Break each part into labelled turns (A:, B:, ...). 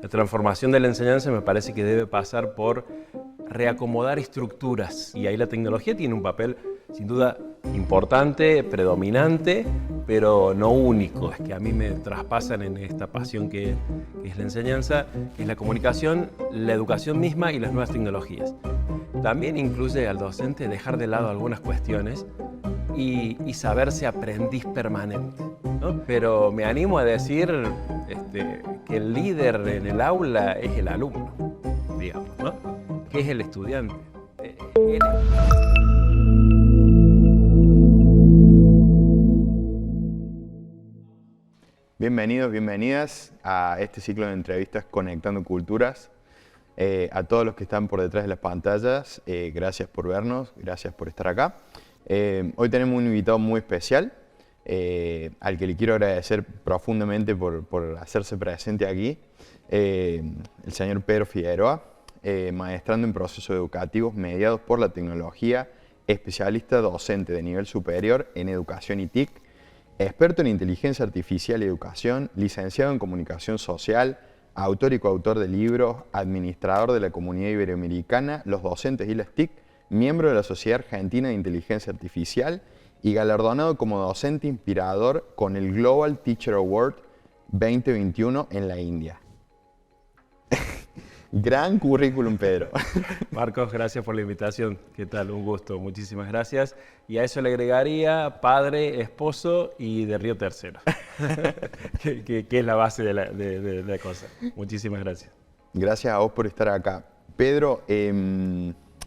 A: La transformación de la enseñanza me parece que debe pasar por reacomodar estructuras, y ahí la tecnología tiene un papel sin duda importante, predominante, pero no único. Es que a mí me traspasan en esta pasión que es la enseñanza, que es la comunicación, la educación misma y las nuevas tecnologías. También incluye al docente dejar de lado algunas cuestiones y saberse aprendiz permanente, ¿no? Pero me animo a decir que el líder en el aula es el alumno, digamos, ¿no? Que es el estudiante. Él...
B: Bienvenidos, bienvenidas a este ciclo de entrevistas Conectando Culturas. A todos los que están por detrás de las pantallas, gracias por vernos, gracias por estar acá. Hoy tenemos un invitado muy especial, al que le quiero agradecer profundamente por hacerse presente aquí, el señor Pedro Figueroa, maestrando en procesos educativos mediados por la tecnología, especialista docente de nivel superior en educación y TIC, experto en inteligencia artificial y educación, licenciado en comunicación social, autor y coautor de libros, administrador de la Comunidad Iberoamericana, los docentes y las TIC, miembro de la Sociedad Argentina de Inteligencia Artificial y galardonado como docente inspirador con el Global Teacher Award 2021 en la India. Gran currículum, Pedro.
A: Marcos, gracias por la invitación. ¿Qué tal? Un gusto, muchísimas gracias. Y a eso le agregaría padre, esposo y de Río Tercero, que es la base de la cosa. Muchísimas gracias.
B: Gracias a vos por estar acá. Pedro,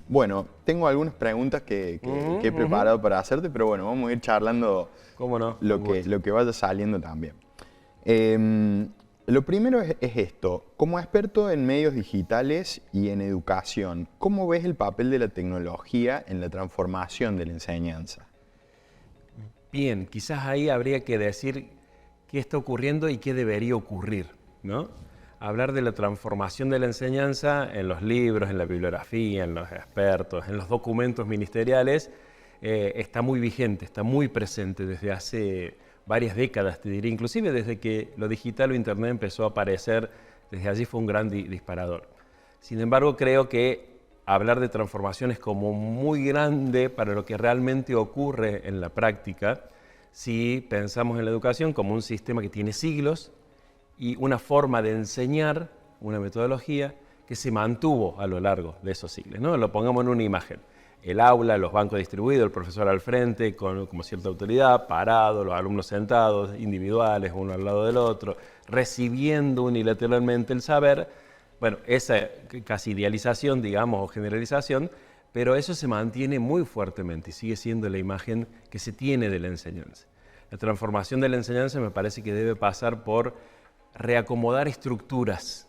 B: bueno, tengo algunas preguntas que he preparado para hacerte, pero bueno, vamos a ir charlando.
A: ¿Cómo no?
B: Lo que vaya saliendo también. Lo primero es esto, como experto en medios digitales y en educación, ¿cómo ves el papel de la tecnología en la transformación de la enseñanza?
A: Bien, quizás ahí habría que decir qué está ocurriendo y qué debería ocurrir, ¿no? Hablar de la transformación de la enseñanza en los libros, en la bibliografía, en los expertos, en los documentos ministeriales, está muy vigente, está muy presente desde hace varias décadas, te diría, inclusive desde que lo digital o internet empezó a aparecer, desde allí fue un gran disparador. Sin embargo, creo que hablar de transformación es como muy grande para lo que realmente ocurre en la práctica si pensamos en la educación como un sistema que tiene siglos y una forma de enseñar, una metodología que se mantuvo a lo largo de esos siglos, ¿no? Lo pongamos en una imagen. El aula, los bancos distribuidos, el profesor al frente, como cierta autoridad, parado, los alumnos sentados, individuales, uno al lado del otro, recibiendo unilateralmente el saber. Bueno, esa casi idealización, digamos, o generalización, pero eso se mantiene muy fuertemente y sigue siendo la imagen que se tiene de la enseñanza. La transformación de la enseñanza me parece que debe pasar por reacomodar estructuras,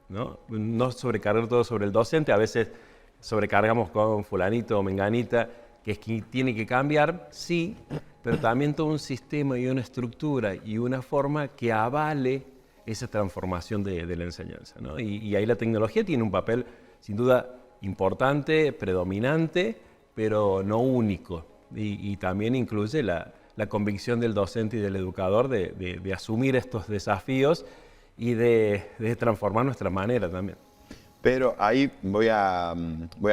A: ¿no? No sobrecargar todo sobre el docente, a veces sobrecargamos con fulanito o menganita, que es que tiene que cambiar, sí, pero también todo un sistema y una estructura y una forma que avale esa transformación de la enseñanza, ¿no? Y ahí la tecnología tiene un papel sin duda importante, predominante, pero no único. Y también incluye la convicción del docente y del educador de asumir estos desafíos y de transformar nuestra manera también.
B: Pero ahí voy a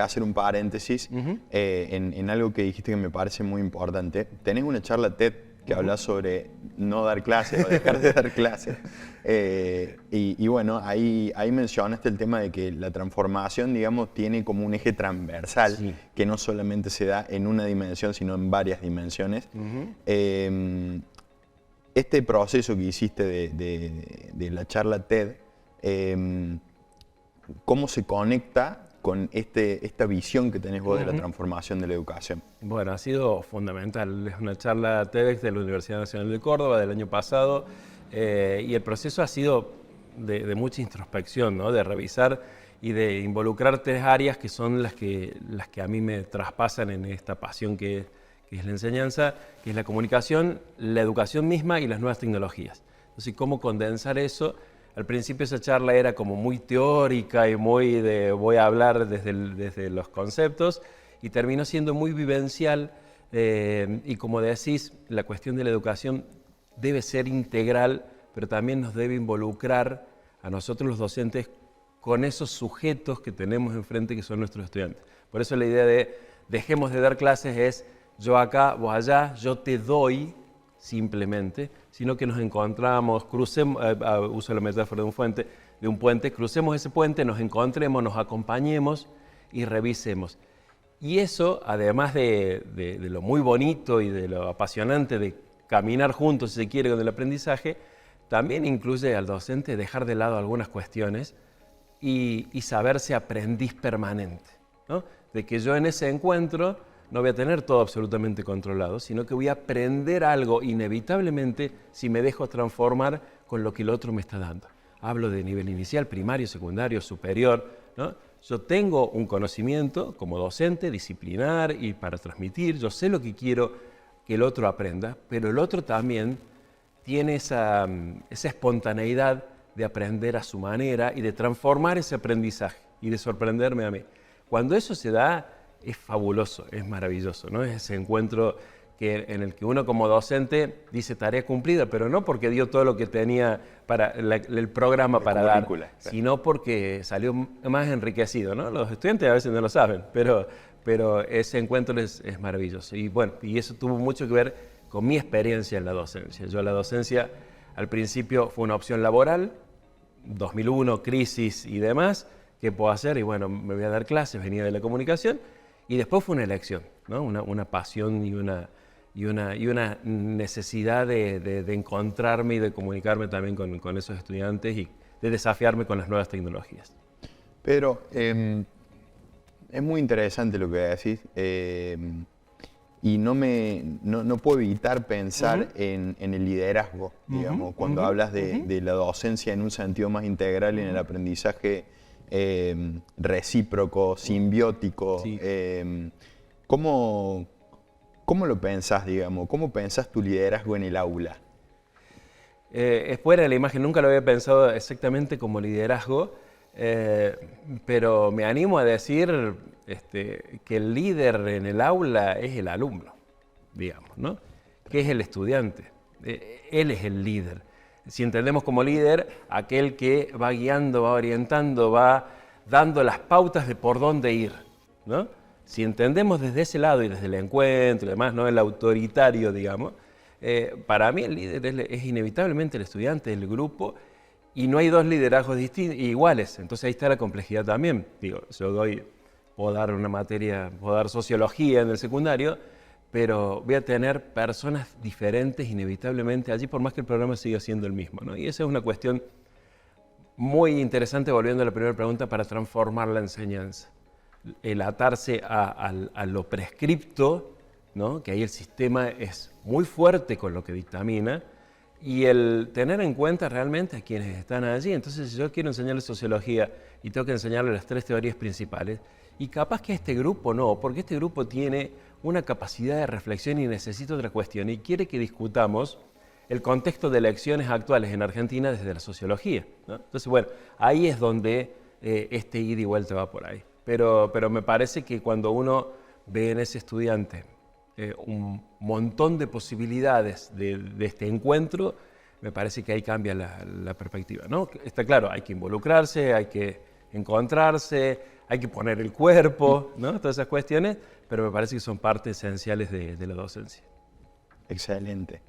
B: hacer un paréntesis en algo que dijiste que me parece muy importante. Tenés una charla TED que habla sobre no dar clases o dejar de dar clases. Y bueno, ahí mencionaste el tema de que la transformación, digamos, tiene como un eje transversal, sí, que no solamente se da en una dimensión, sino en varias dimensiones. Este proceso que hiciste de la charla TED, ¿cómo se conecta con esta visión que tenés vos de la transformación de la educación?
A: Bueno, ha sido fundamental. Es una charla TEDx de la Universidad Nacional de Córdoba del año pasado y el proceso ha sido de mucha introspección, ¿no? De revisar y de involucrar tres áreas que son las que a mí me traspasan en esta pasión que es la enseñanza, que es la comunicación, la educación misma y las nuevas tecnologías. Entonces, ¿cómo condensar eso? Al principio esa charla era como muy teórica y muy voy a hablar desde los conceptos y terminó siendo muy vivencial y como decís, la cuestión de la educación debe ser integral, pero también nos debe involucrar a nosotros los docentes con esos sujetos que tenemos enfrente que son nuestros estudiantes. Por eso la idea de dejemos de dar clases es yo acá, vos allá, yo te doy simplemente, sino que nos encontramos, crucemos, uso la metáfora de un puente, crucemos ese puente, nos encontremos, nos acompañemos y revisemos. Y eso, además de lo muy bonito y de lo apasionante de caminar juntos, si se quiere, con el aprendizaje, también incluye al docente dejar de lado algunas cuestiones y saberse aprendiz permanente, ¿no? De que yo en ese encuentro no voy a tener todo absolutamente controlado, sino que voy a aprender algo inevitablemente si me dejo transformar con lo que el otro me está dando. Hablo de nivel inicial, primario, secundario, superior, ¿no? Yo tengo un conocimiento como docente, disciplinar y para transmitir, yo sé lo que quiero que el otro aprenda, pero el otro también tiene esa espontaneidad de aprender a su manera y de transformar ese aprendizaje y de sorprenderme a mí. Cuando eso se da, es fabuloso, es maravilloso, ¿no? Es ese encuentro en el que uno como docente dice tarea cumplida, pero no porque dio todo lo que tenía para el programa para dar, sino porque salió más enriquecido, ¿no? Los estudiantes a veces no lo saben, pero ese encuentro es maravilloso. Y bueno, y eso tuvo mucho que ver con mi experiencia en la docencia. Yo la docencia al principio fue una opción laboral, 2001, crisis y demás, ¿qué puedo hacer? Y bueno, me voy a dar clases, venía de la comunicación, y después fue una elección, ¿no? Una pasión y una necesidad de encontrarme y de comunicarme también con esos estudiantes y de desafiarme con las nuevas tecnologías.
B: Pedro, es muy interesante lo que decís y no puedo evitar pensar en el liderazgo, digamos, cuando hablas de la docencia en un sentido más integral y en el aprendizaje recíproco, simbiótico. Sí. ¿Cómo lo pensás, digamos? ¿Cómo pensás tu liderazgo en el aula?
A: Es fuera de la imagen, nunca lo había pensado exactamente como liderazgo, pero me animo a decir que el líder en el aula es el alumno, digamos, ¿no? Que es el estudiante. Él es el líder. Si entendemos como líder, aquel que va guiando, va orientando, va dando las pautas de por dónde ir, ¿no? Si entendemos desde ese lado y desde el encuentro y demás, ¿no? El autoritario, digamos, para mí el líder es inevitablemente el estudiante del grupo y no hay dos liderazgos iguales, entonces ahí está la complejidad también. Digo, puedo dar una materia, puedo dar sociología en el secundario, pero voy a tener personas diferentes inevitablemente allí, por más que el programa siga siendo el mismo, ¿no? Y esa es una cuestión muy interesante, volviendo a la primera pregunta, para transformar la enseñanza. El atarse a lo prescripto, ¿no? Que ahí el sistema es muy fuerte con lo que dictamina, y el tener en cuenta realmente a quienes están allí. Entonces, si yo quiero enseñarles sociología y tengo que enseñarles las 3 teorías principales, y capaz que a este grupo no, porque este grupo tiene una capacidad de reflexión y necesita otra cuestión, y quiere que discutamos el contexto de elecciones actuales en Argentina desde la sociología, ¿no? Entonces, bueno, ahí es donde este ida y vuelta va por ahí. Pero me parece que cuando uno ve en ese estudiante un montón de posibilidades de este encuentro, me parece que ahí cambia la perspectiva, ¿no? Está claro, hay que involucrarse, hay que encontrarse, hay que poner el cuerpo, ¿no? Todas esas cuestiones, pero me parece que son partes esenciales de la docencia.
B: Excelente.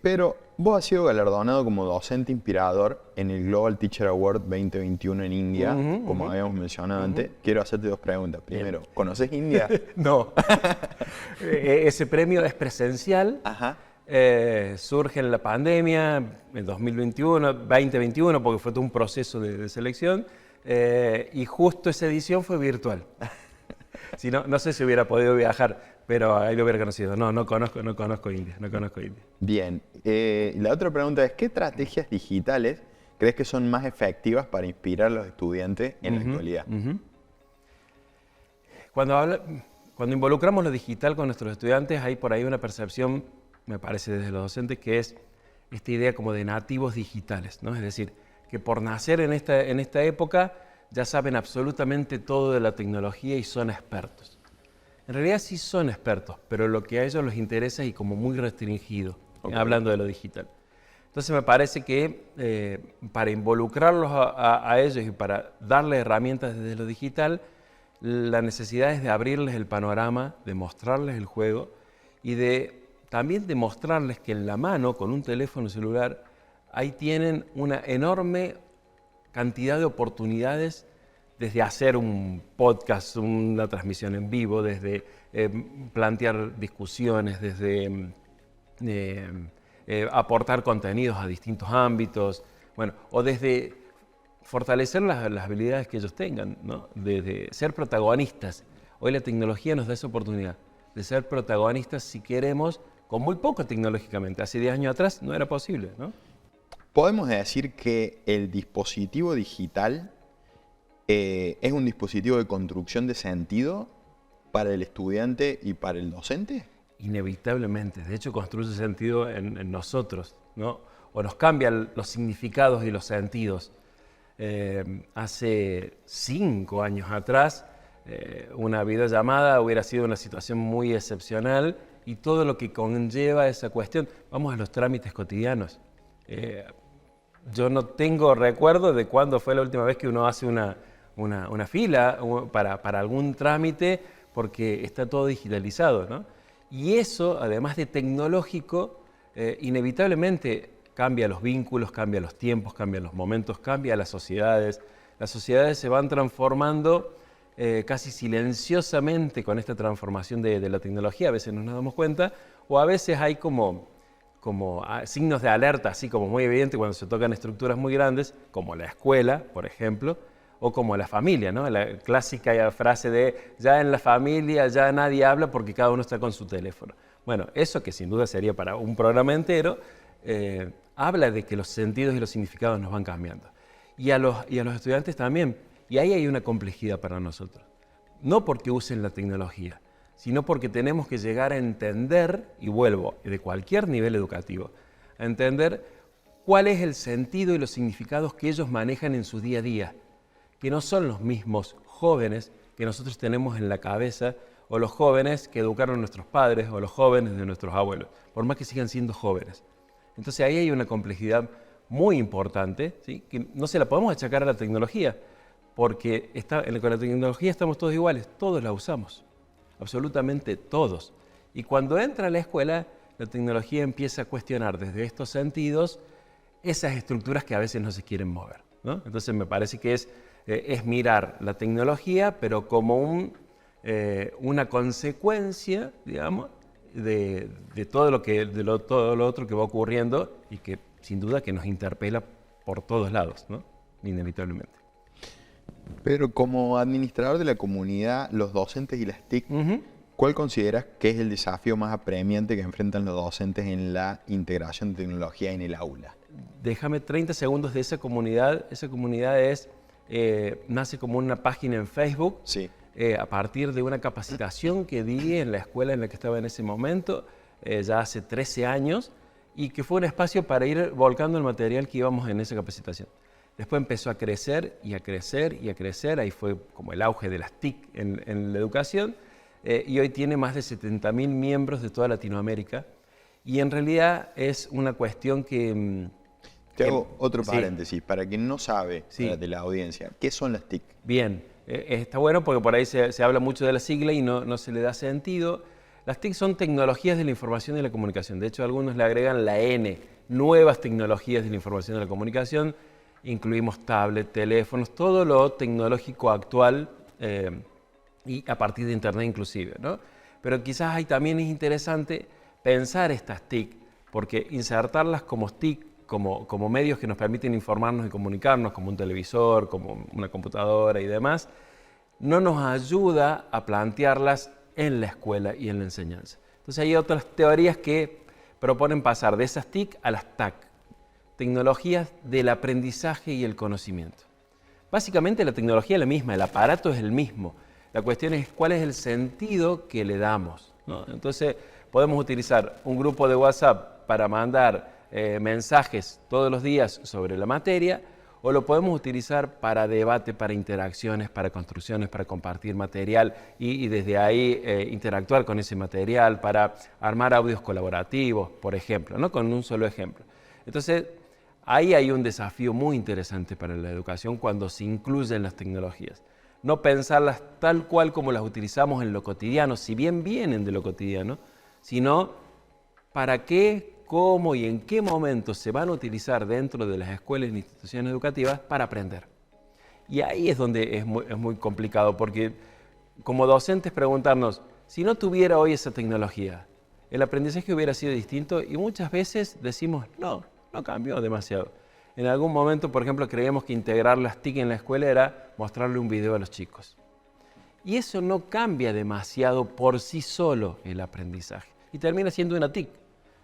B: Pero vos has sido galardonado como docente inspirador en el Global Teacher Award 2021 en India, como habíamos mencionado antes. Quiero hacerte 2 preguntas. Primero,
A: Bien.
B: ¿conoces India?
A: No. Ese premio es presencial. Ajá. Surge en la pandemia, en 2021, porque fue todo un proceso de selección, y justo esa edición fue virtual. Si no, no sé si hubiera podido viajar, pero ahí lo hubiera conocido. No conozco India, no conozco India.
B: Bien. La otra pregunta es, ¿qué estrategias digitales crees que son más efectivas para inspirar a los estudiantes en la actualidad?
A: Cuando involucramos lo digital con nuestros estudiantes, hay por ahí una percepción, me parece desde los docentes, que es esta idea como de nativos digitales, ¿no? Es decir, que por nacer en esta época ya saben absolutamente todo de la tecnología y son expertos. En realidad sí son expertos, pero lo que a ellos les interesa y como muy restringido, hablando de lo digital. Entonces me parece que para involucrarlos a ellos y para darles herramientas desde lo digital, la necesidad es de abrirles el panorama, de mostrarles el juego y también de mostrarles que en la mano, con un teléfono celular, ahí tienen una enorme cantidad de oportunidades, desde hacer un podcast, una transmisión en vivo, desde plantear discusiones, desde aportar contenidos a distintos ámbitos, bueno, o desde fortalecer las habilidades que ellos tengan, ¿no? De ser protagonistas. Hoy la tecnología nos da esa oportunidad de ser protagonistas si queremos, con muy poco tecnológicamente. Hace 10 años atrás no era posible, ¿no?
B: Podemos decir que el dispositivo digital es un dispositivo de construcción de sentido para el estudiante y para el docente.
A: Inevitablemente. De hecho, construye sentido en nosotros, ¿no? O nos cambian los significados y los sentidos. Hace 5 años atrás, una videollamada hubiera sido una situación muy excepcional y todo lo que conlleva esa cuestión. Vamos a los trámites cotidianos. Yo no tengo recuerdo de cuándo fue la última vez que uno hace una fila para algún trámite porque está todo digitalizado, ¿no? Y eso, además de tecnológico, inevitablemente cambia los vínculos, cambia los tiempos, cambia los momentos, cambia las sociedades. Las sociedades se van transformando casi silenciosamente con esta transformación de la tecnología. A veces no nos damos cuenta o a veces hay como signos de alerta, así como muy evidente cuando se tocan estructuras muy grandes, como la escuela, por ejemplo, o como la familia, ¿no? La clásica frase de ya en la familia ya nadie habla porque cada uno está con su teléfono. Bueno, eso que sin duda sería para un programa entero, habla de que los sentidos y los significados nos van cambiando. Y a los estudiantes también. Y ahí hay una complejidad para nosotros. No porque usen la tecnología, sino porque tenemos que llegar a entender, y vuelvo, de cualquier nivel educativo, a entender cuál es el sentido y los significados que ellos manejan en su día a día, que no son los mismos jóvenes que nosotros tenemos en la cabeza, o los jóvenes que educaron nuestros padres, o los jóvenes de nuestros abuelos, por más que sigan siendo jóvenes. Entonces ahí hay una complejidad muy importante, ¿sí? Que no se la podemos achacar a la tecnología, porque con la tecnología estamos todos iguales, todos la usamos, absolutamente todos. Y cuando entra a la escuela, la tecnología empieza a cuestionar desde estos sentidos esas estructuras que a veces no se quieren mover, ¿no? Entonces me parece que es mirar la tecnología, pero como una consecuencia, digamos, de todo lo otro que va ocurriendo y que sin duda que nos interpela por todos lados, ¿no? Inevitablemente.
B: Pero como administrador de la comunidad, los docentes y las TIC, ¿cuál consideras que es el desafío más apremiante que enfrentan los docentes en la integración de tecnología en el aula?
A: Déjame 30 segundos de esa comunidad. Esa comunidad nace como una página en Facebook,
B: sí.
A: A partir de una capacitación que di en la escuela en la que estaba en ese momento, ya hace 13 años, y que fue un espacio para ir volcando el material que íbamos en esa capacitación. Después empezó a crecer y a crecer y a crecer, ahí fue como el auge de las TIC en la educación, y hoy tiene más de 70.000 miembros de toda Latinoamérica, y en realidad es una cuestión que...
B: Te hago otro
A: sí.
B: paréntesis, para quien no sabe
A: Sí.
B: de la audiencia, ¿qué son las TIC?
A: Bien, está bueno porque por ahí se habla mucho de la sigla y no se le da sentido. Las TIC son tecnologías de la información y la comunicación. De hecho, algunos le agregan la N, nuevas tecnologías de la información y la comunicación. Incluimos tablet, teléfonos, todo lo tecnológico actual y a partir de Internet inclusive, ¿no? Pero quizás ahí también es interesante pensar estas TIC, porque insertarlas como TIC, como medios que nos permiten informarnos y comunicarnos, como un televisor, como una computadora y demás, no nos ayuda a plantearlas en la escuela y en la enseñanza. Entonces hay otras teorías que proponen pasar de esas TIC a las TAC, tecnologías del aprendizaje y el conocimiento. Básicamente la tecnología es la misma, el aparato es el mismo. La cuestión es cuál es el sentido que le damos, ¿no? Entonces podemos utilizar un grupo de WhatsApp para mandar mensajes todos los días sobre la materia, o lo podemos utilizar para debate, para interacciones, para construcciones, para compartir material y desde ahí interactuar con ese material, para armar audios colaborativos, por ejemplo, ¿no? Con un solo ejemplo. Entonces, ahí hay un desafío muy interesante para la educación cuando se incluyen las tecnologías. No pensarlas tal cual como las utilizamos en lo cotidiano, si bien vienen de lo cotidiano, sino para qué, cómo y en qué momento se van a utilizar dentro de las escuelas e instituciones educativas para aprender. Y ahí es donde es muy complicado, porque como docentes preguntarnos, si no tuviera hoy esa tecnología, ¿el aprendizaje hubiera sido distinto? Y muchas veces decimos, no cambió demasiado. En algún momento, por ejemplo, creíamos que integrar las TIC en la escuela era mostrarle un video a los chicos. Y eso no cambia demasiado por sí solo el aprendizaje. Y termina siendo una TIC.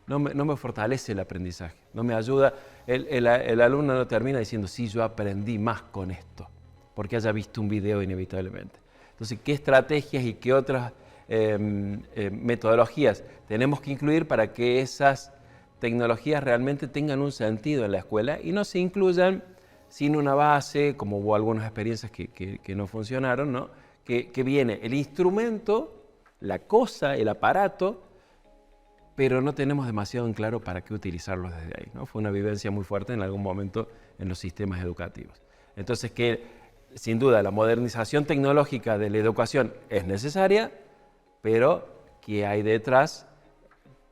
A: No me fortalece el aprendizaje, no me ayuda. El alumno no termina diciendo, sí, yo aprendí más con esto, porque haya visto un video inevitablemente. Entonces, ¿qué estrategias y qué otras metodologías tenemos que incluir para que esas tecnologías realmente tengan un sentido en la escuela y no se incluyan sin una base, como hubo algunas experiencias que no funcionaron, ¿no? Que viene el instrumento, la cosa, el aparato, pero no tenemos demasiado en claro para qué utilizarlos desde ahí, ¿no? Fue una vivencia muy fuerte en algún momento en los sistemas educativos. Entonces, que sin duda la modernización tecnológica de la educación es necesaria, pero ¿qué hay detrás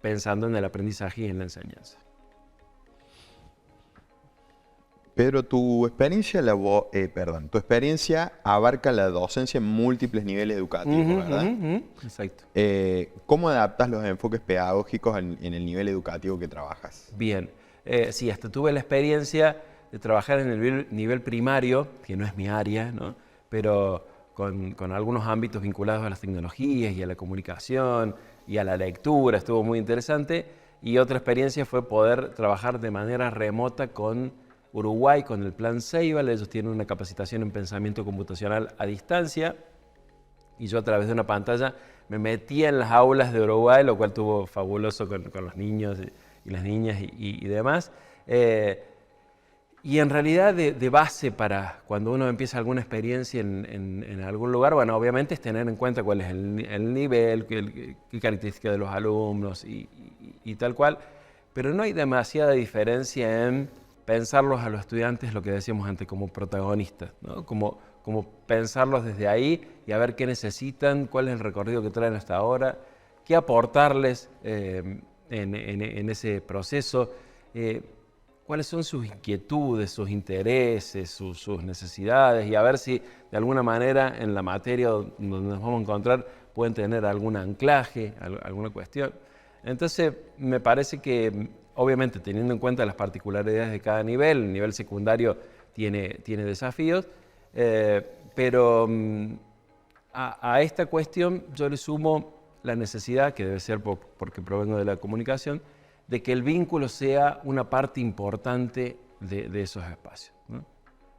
A: pensando en el aprendizaje y en la enseñanza?
B: Pedro, tu experiencia abarca la docencia en múltiples niveles educativos, ¿verdad?
A: Exacto.
B: ¿Cómo adaptas los enfoques pedagógicos en el nivel educativo que trabajas?
A: Bien, sí, hasta tuve la experiencia de trabajar en el nivel primario, que no es mi área, ¿no? Pero con algunos ámbitos vinculados a las tecnologías y a la comunicación y a la lectura, estuvo muy interesante. Y otra experiencia fue poder trabajar de manera remota con Uruguay, con el Plan Ceibal. Ellos tienen una capacitación en pensamiento computacional a distancia y yo a través de una pantalla me metí en las aulas de Uruguay, lo cual estuvo fabuloso con los niños y las niñas y demás. Y en realidad de base para cuando uno empieza alguna experiencia en algún lugar, bueno, obviamente es tener en cuenta cuál es el nivel, qué características de los alumnos y tal cual, pero no hay demasiada diferencia en pensarlos a los estudiantes, lo que decíamos antes, como protagonistas, ¿no? Como pensarlos desde ahí y a ver qué necesitan, cuál es el recorrido que traen hasta ahora, qué aportarles en ese proceso, cuáles son sus inquietudes, sus intereses, sus necesidades, y a ver si de alguna manera en la materia donde nos vamos a encontrar pueden tener algún anclaje, alguna cuestión. Entonces, me parece que, obviamente, teniendo en cuenta las particularidades de cada nivel, el nivel secundario tiene desafíos, pero a esta cuestión yo le sumo la necesidad, que debe ser porque provengo de la comunicación, de que el vínculo sea una parte importante de esos espacios, ¿no?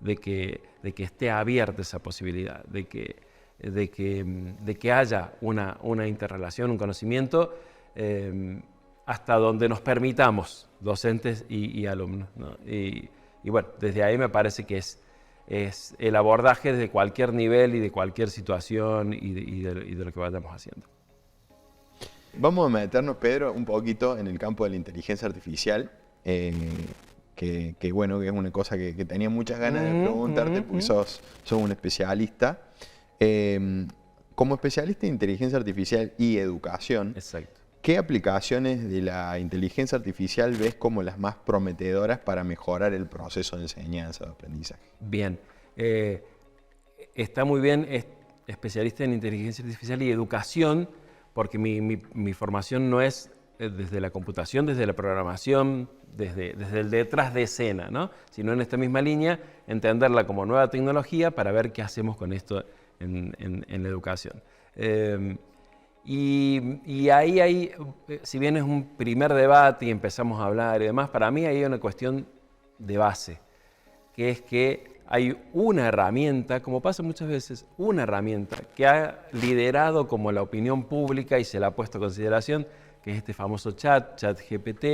A: de que esté abierta esa posibilidad, de que haya una interrelación, un conocimiento, hasta donde nos permitamos, docentes y alumnos, ¿no? Y bueno, desde ahí me parece que es el abordaje desde cualquier nivel y de cualquier situación y de lo que vayamos haciendo.
B: Vamos a meternos, Pedro, un poquito en el campo de la inteligencia artificial, bueno, que es una cosa que tenía muchas ganas de preguntarte, porque sos un especialista. Como especialista en inteligencia artificial y educación,
A: exacto,
B: ¿qué aplicaciones de la inteligencia artificial ves como las más prometedoras para mejorar el proceso de enseñanza o aprendizaje?
A: Bien, está muy bien, especialista en inteligencia artificial y educación, porque mi formación no es desde la computación, desde la programación, desde el detrás de escena, ¿no? Sino en esta misma línea, entenderla como nueva tecnología para ver qué hacemos con esto en la educación. Y ahí hay, si bien es un primer debate y empezamos a hablar y demás, para mí hay una cuestión de base, que es que hay una herramienta, como pasa muchas veces, una herramienta que ha liderado como la opinión pública y se la ha puesto a consideración, que es este famoso ChatGPT,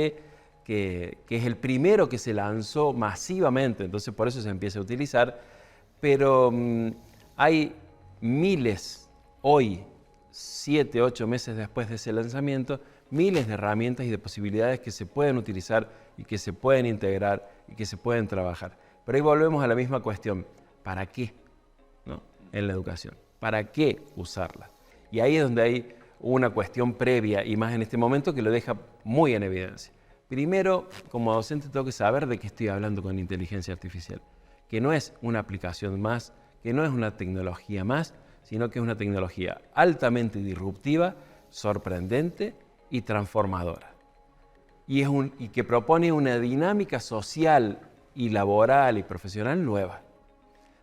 A: que es el primero que se lanzó masivamente, entonces por eso se empieza a utilizar, pero hay miles hoy, 7, 8 meses después de ese lanzamiento, miles de herramientas y de posibilidades que se pueden utilizar y que se pueden integrar y que se pueden trabajar. Pero ahí volvemos a la misma cuestión, ¿para qué? ¿No? En la educación, ¿para qué usarla? Y ahí es donde hay una cuestión previa y más en este momento que lo deja muy en evidencia. Primero, como docente tengo que saber de qué estoy hablando con inteligencia artificial, que no es una aplicación más, que no es una tecnología más, sino que es una tecnología altamente disruptiva, sorprendente y transformadora. Y que propone una dinámica social y laboral y profesional nueva.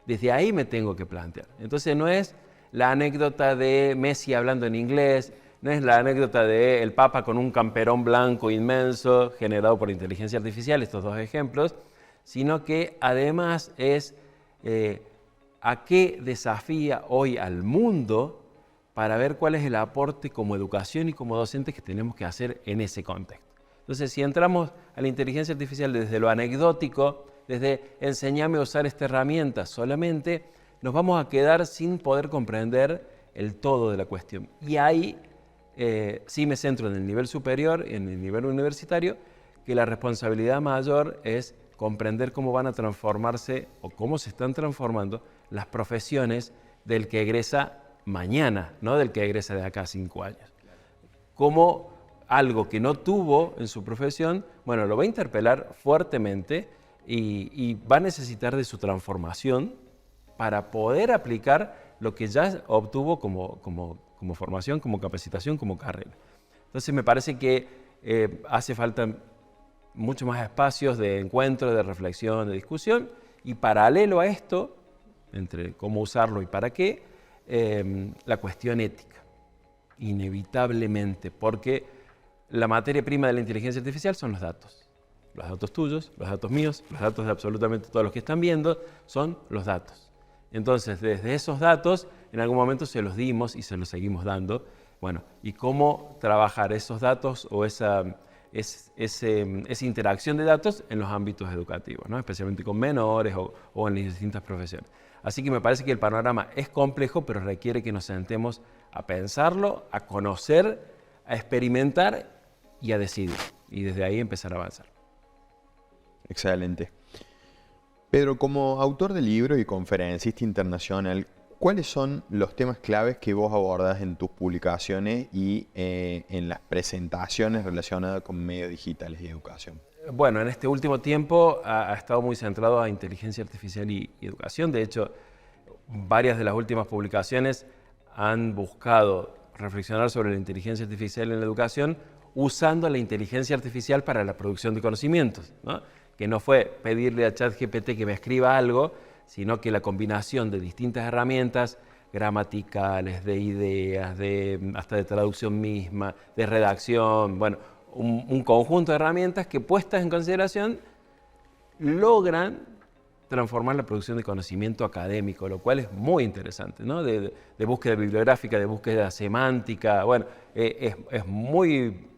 A: Desde ahí me tengo que plantear. Entonces no es la anécdota de Messi hablando en inglés, no es la anécdota de el Papa con un camperón blanco inmenso generado por inteligencia artificial, estos dos ejemplos, sino que además es a qué desafía hoy al mundo para ver cuál es el aporte como educación y como docentes que tenemos que hacer en ese contexto. Entonces, si entramos a la inteligencia artificial desde lo anecdótico, desde enseñarme a usar esta herramienta solamente, nos vamos a quedar sin poder comprender el todo de la cuestión. Y ahí sí me centro en el nivel superior, en el nivel universitario, que la responsabilidad mayor es comprender cómo van a transformarse o cómo se están transformando las profesiones del que egresa mañana, no del que egresa de acá a 5 años. Cómo algo que no tuvo en su profesión, bueno, lo va a interpelar fuertemente y va a necesitar de su transformación para poder aplicar lo que ya obtuvo como formación, como capacitación, como carrera. Entonces me parece que hace falta mucho más espacios de encuentro, de reflexión, de discusión, y paralelo a esto, entre cómo usarlo y para qué, la cuestión ética, inevitablemente, porque la materia prima de la inteligencia artificial son los datos tuyos, los datos míos, los datos de absolutamente todos los que están viendo, son los datos. Entonces, desde esos datos, en algún momento se los dimos y se los seguimos dando. Bueno, y cómo trabajar esos datos o esa interacción de datos en los ámbitos educativos, ¿no? Especialmente con menores o en las distintas profesiones. Así que me parece que el panorama es complejo, pero requiere que nos sentemos a pensarlo, a conocer, a experimentar y a decidir. Y desde ahí empezar a avanzar.
B: Excelente. Pedro, como autor de libro y conferencista internacional, ¿cuáles son los temas claves que vos abordás en tus publicaciones y en las presentaciones relacionadas con medios digitales y educación?
A: Bueno, en este último tiempo ha estado muy centrado a inteligencia artificial y educación. De hecho, varias de las últimas publicaciones han buscado reflexionar sobre la inteligencia artificial en la educación usando la inteligencia artificial para la producción de conocimientos, ¿no? Que no fue pedirle a ChatGPT que me escriba algo, sino que la combinación de distintas herramientas gramaticales, de ideas, hasta de traducción misma, de redacción, bueno, un conjunto de herramientas que puestas en consideración logran transformar la producción de conocimiento académico, lo cual es muy interesante, ¿no? De búsqueda bibliográfica, de búsqueda semántica, bueno, es muy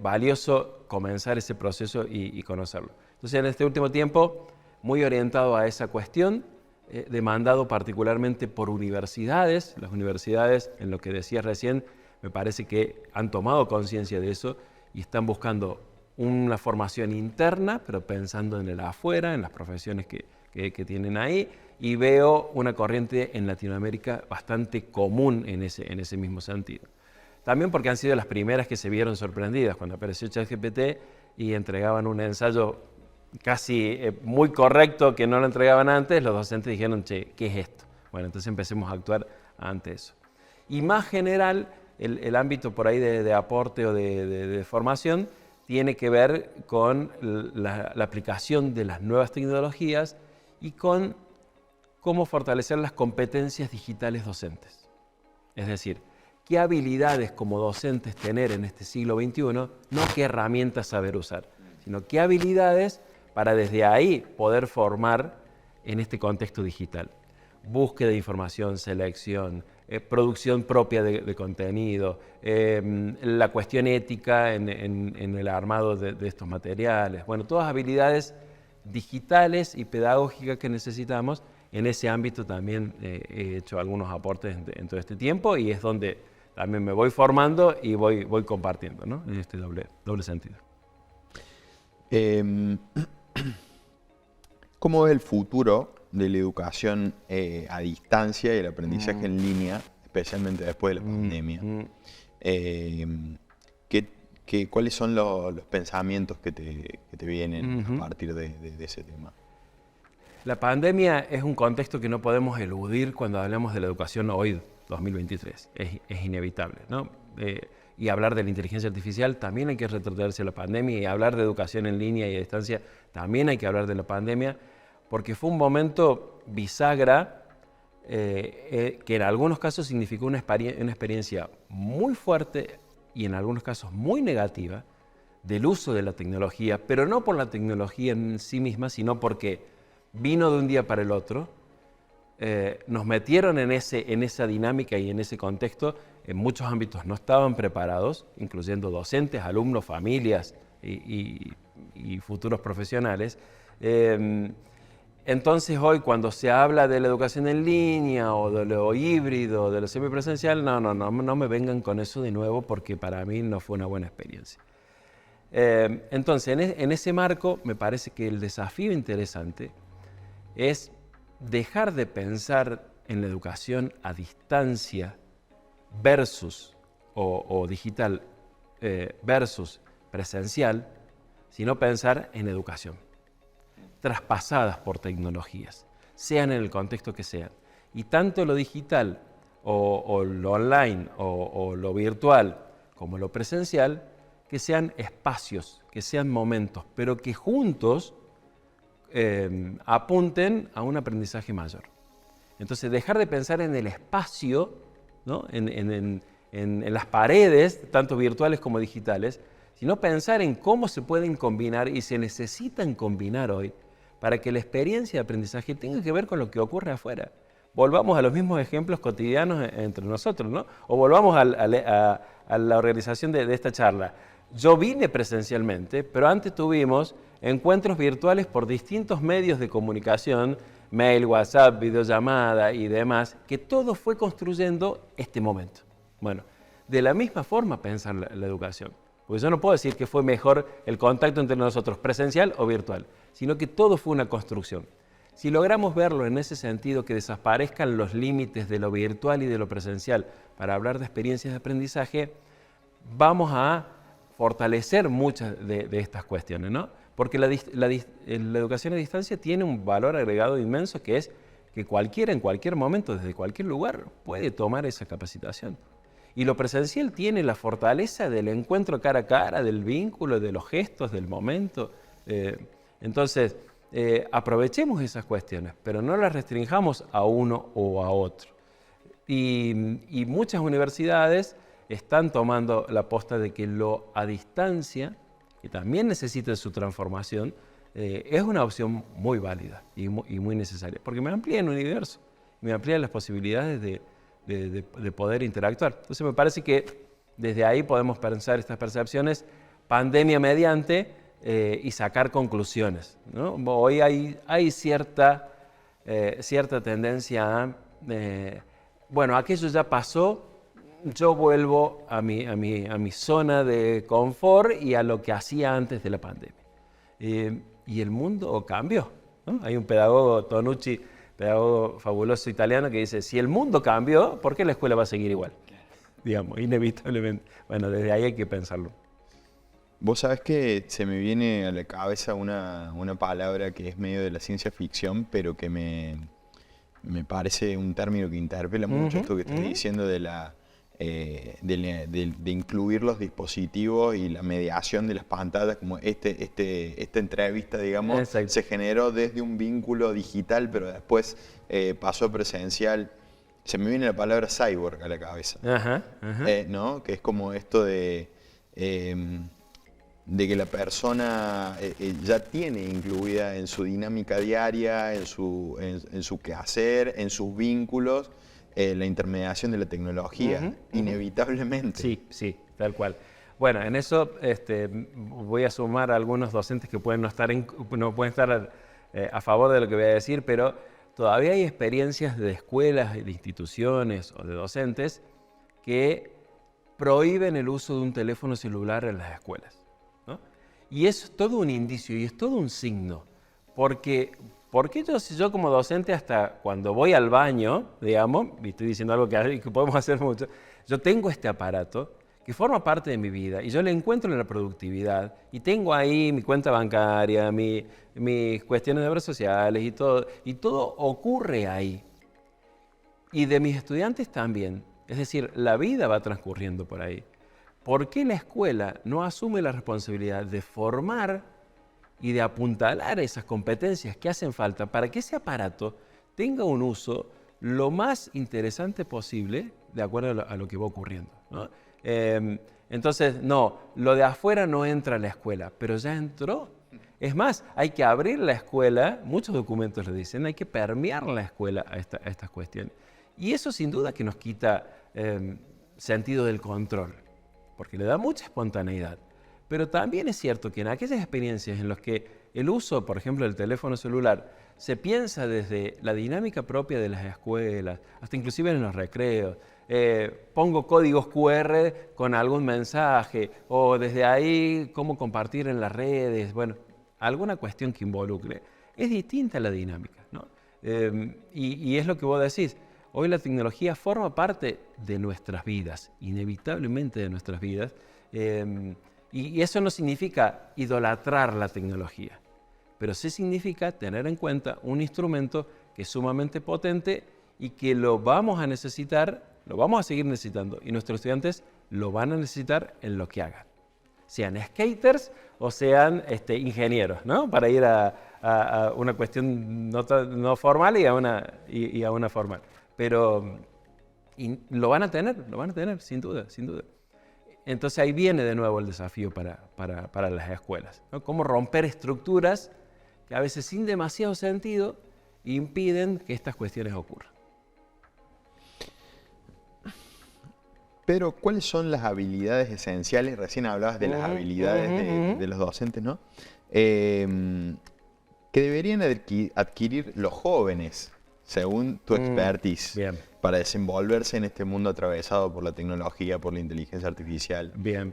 A: valioso comenzar ese proceso y conocerlo. Entonces, en este último tiempo, muy orientado a esa cuestión, demandado particularmente por universidades. Las universidades, en lo que decías recién, me parece que han tomado conciencia de eso y están buscando una formación interna, pero pensando en el afuera, en las profesiones que tienen ahí, y veo una corriente en Latinoamérica bastante común en ese mismo sentido. También porque han sido las primeras que se vieron sorprendidas cuando apareció ChatGPT y entregaban un ensayo casi muy correcto que no lo entregaban antes. Los docentes dijeron, che, ¿qué es esto? Bueno, entonces empecemos a actuar ante eso. Y más general, el ámbito por ahí de aporte o de formación tiene que ver con la aplicación de las nuevas tecnologías y con cómo fortalecer las competencias digitales docentes. Es decir, qué habilidades como docentes tener en este siglo XXI, no qué herramientas saber usar, sino qué habilidades para desde ahí poder formar en este contexto digital. Búsqueda de información, selección, producción propia de contenido, la cuestión ética en el armado de estos materiales. Bueno, todas habilidades digitales y pedagógicas que necesitamos. En ese ámbito también he hecho algunos aportes en todo este tiempo y es donde también me voy formando y voy compartiendo, ¿no? En este doble sentido.
B: ¿Cómo ves el futuro de la educación a distancia y el aprendizaje en línea, especialmente después de la pandemia? ¿Cuáles son los pensamientos que te vienen a partir de ese tema?
A: La pandemia es un contexto que no podemos eludir cuando hablamos de la educación hoy, 2023. Es inevitable, ¿no? Y hablar de la inteligencia artificial también hay que retrotraerse a la pandemia, y hablar de educación en línea y a distancia también hay que hablar de la pandemia, porque fue un momento bisagra que en algunos casos significó una experiencia muy fuerte y en algunos casos muy negativa del uso de la tecnología, pero no por la tecnología en sí misma, sino porque vino de un día para el otro, nos metieron en esa dinámica y en ese contexto. En muchos ámbitos no estaban preparados, incluyendo docentes, alumnos, familias y futuros profesionales. Entonces hoy cuando se habla de la educación en línea o de lo híbrido, de lo semipresencial, no me vengan con eso de nuevo, porque para mí no fue una buena experiencia. Entonces en ese marco me parece que el desafío interesante es dejar de pensar en la educación a distancia versus o digital versus presencial, sino pensar en educación traspasadas por tecnologías, sean en el contexto que sean. Y tanto lo digital o lo online o lo virtual como lo presencial, que sean espacios, que sean momentos, pero que juntos apunten a un aprendizaje mayor. Entonces, dejar de pensar en el espacio, ¿no? en las paredes, tanto virtuales como digitales, sino pensar en cómo se pueden combinar y se necesitan combinar hoy para que la experiencia de aprendizaje tenga que ver con lo que ocurre afuera. Volvamos a los mismos ejemplos cotidianos entre nosotros, ¿no? O volvamos a la organización de esta charla. Yo vine presencialmente, pero antes tuvimos encuentros virtuales por distintos medios de comunicación, mail, WhatsApp, videollamada y demás, que todo fue construyendo este momento. Bueno, de la misma forma pensar la educación. Porque yo no puedo decir que fue mejor el contacto entre nosotros, presencial o virtual, sino que todo fue una construcción. Si logramos verlo en ese sentido, que desaparezcan los límites de lo virtual y de lo presencial para hablar de experiencias de aprendizaje, vamos a fortalecer muchas de estas cuestiones, ¿no? Porque la educación a distancia tiene un valor agregado inmenso, que es que cualquiera en cualquier momento, desde cualquier lugar, puede tomar esa capacitación. Y lo presencial tiene la fortaleza del encuentro cara a cara, del vínculo, de los gestos, del momento. Entonces, aprovechemos esas cuestiones, pero no las restringamos a uno o a otro. Y muchas universidades están tomando la posta de que lo a distancia, que también necesita su transformación, es una opción muy válida y muy necesaria, porque me amplía el universo, me amplía las posibilidades de poder interactuar. Entonces me parece que desde ahí podemos pensar estas percepciones pandemia mediante y sacar conclusiones, ¿no? Hoy hay cierta tendencia a, bueno, aquello ya pasó, yo vuelvo a mi zona de confort y a lo que hacía antes de la pandemia. Y el mundo cambió, ¿no? Hay un pedagogo, Tonucci, pedagogo fabuloso italiano, que dice, si el mundo cambió, ¿por qué la escuela va a seguir igual? Digamos, inevitablemente. Bueno, desde ahí hay que pensarlo.
B: Vos sabés que se me viene a la cabeza una palabra que es medio de la ciencia ficción, pero que me parece un término que interpela mucho esto que estás diciendo de incluir los dispositivos y la mediación de las pantallas, como esta entrevista, digamos,
A: Exacto.
B: se generó desde un vínculo digital, pero después pasó presencial. Se me viene la palabra cyborg a la cabeza, ¿no? Que es como esto de que la persona ya tiene incluida en su dinámica diaria, en su quehacer, en sus vínculos, la intermediación de la tecnología, inevitablemente.
A: Sí, tal cual. Bueno, en eso voy a sumar a algunos docentes que pueden no pueden estar a favor de lo que voy a decir, pero todavía hay experiencias de escuelas, de instituciones o de docentes que prohíben el uso de un teléfono celular en las escuelas, ¿no? Y es todo un indicio y es todo un signo, porque si yo como docente hasta cuando voy al baño, digamos, y estoy diciendo algo que podemos hacer mucho, yo tengo este aparato que forma parte de mi vida y yo le encuentro en la productividad y tengo ahí mi cuenta bancaria, mis cuestiones de obras sociales y todo ocurre ahí. Y de mis estudiantes también, es decir, la vida va transcurriendo por ahí. ¿Por qué la escuela no asume la responsabilidad de formar y de apuntalar esas competencias que hacen falta para que ese aparato tenga un uso lo más interesante posible de acuerdo a lo que va ocurriendo, ¿no? Entonces, no, lo de afuera no entra a la escuela, pero ya entró. Es más, hay que abrir la escuela, muchos documentos lo dicen, hay que permear la escuela a estas cuestiones. Y eso sin duda que nos quita sentido del control, porque le da mucha espontaneidad. Pero también es cierto que en aquellas experiencias en las que el uso, por ejemplo, del teléfono celular, se piensa desde la dinámica propia de las escuelas, hasta inclusive en los recreos, pongo códigos QR con algún mensaje, o desde ahí cómo compartir en las redes, bueno, alguna cuestión que involucre. Es distinta la dinámica, ¿no? Y es lo que vos decís. Hoy la tecnología forma parte de nuestras vidas, inevitablemente de nuestras vidas, y eso no significa idolatrar la tecnología, pero sí significa tener en cuenta un instrumento que es sumamente potente y que lo vamos a necesitar, lo vamos a seguir necesitando, y nuestros estudiantes lo van a necesitar en lo que hagan, sean skaters o sean ingenieros, ¿no? Para ir a una cuestión no formal y a una formal. Pero lo van a tener, sin duda, sin duda. Entonces ahí viene de nuevo el desafío para las escuelas, ¿no? Cómo romper estructuras que a veces sin demasiado sentido impiden que estas cuestiones ocurran.
B: Pero, ¿cuáles son las habilidades esenciales? Recién hablabas de las habilidades de los docentes, ¿no? Que deberían adquirir los jóvenes, según tu expertise, para desenvolverse en este mundo atravesado por la tecnología, por la inteligencia artificial.
A: Bien.